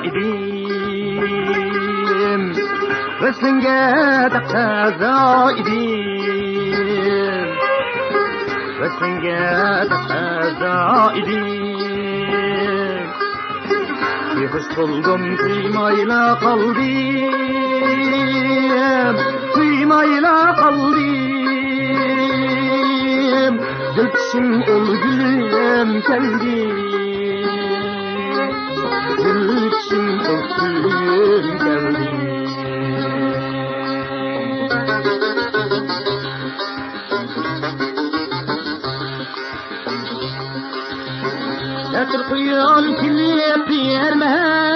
idim ve senga taqazo idim ve senga taqazo idim His buldum kıymayla kaldım kıymayla kaldım Gülçin ol gülüm geldim Gülçin ol gülüm geldim Yatır kuyan kilip yermez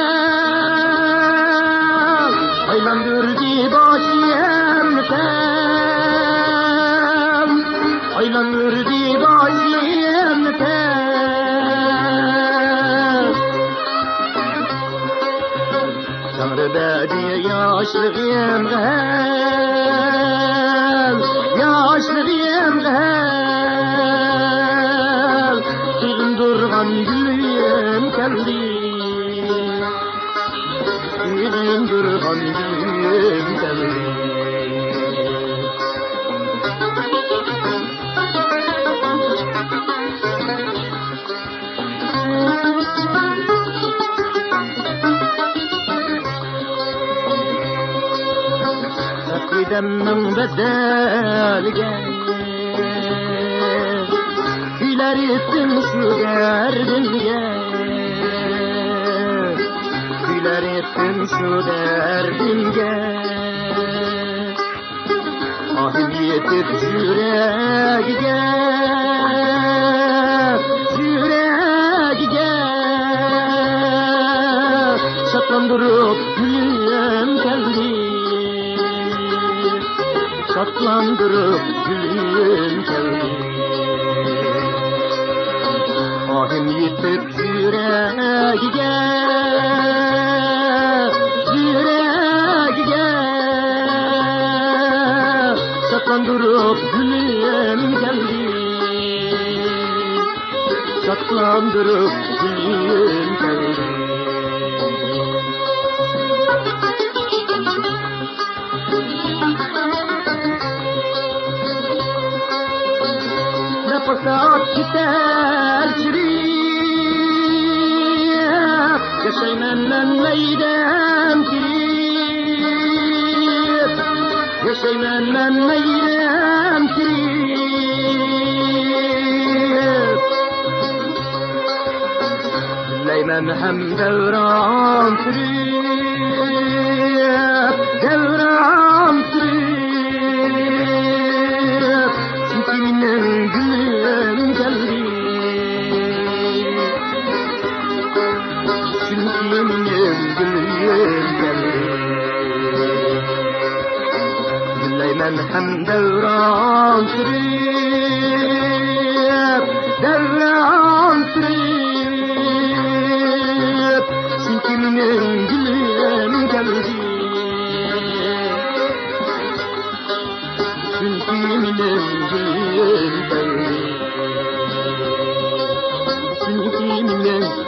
Aylandırdı başım tel Aylandırdı başım tel Tanrı bediye yaşlığım gel Yaşlığım gel Gülüm durgan gülüm geldi Gülüm durgan gülüm geldi Takvidemmin bedelge Güler ettim şu derdimge Güler ettim şu derdimge Ahim yetip yüreğige Yüreğige Şatlandırıp gülüm geldi Şatlandırıp gülüm geldi Ahim yitip yüreğige Yüreğige Şatlandırıp gülüm geldi Şatlandırıp gülüm geldi Nefesat gider çirip Yaşaymandan meydem kirip Yaşaymandan meydem kirip Leymen hem devran sürüp Devran sürüp Çünkü benim gülüm geldi Çünkü benim gülüm geldi Gülleymen hem devran sürüp Devran sürüp Çünkü benim gülüm geldi Çünkü benim gülüm geldi Çünkü benim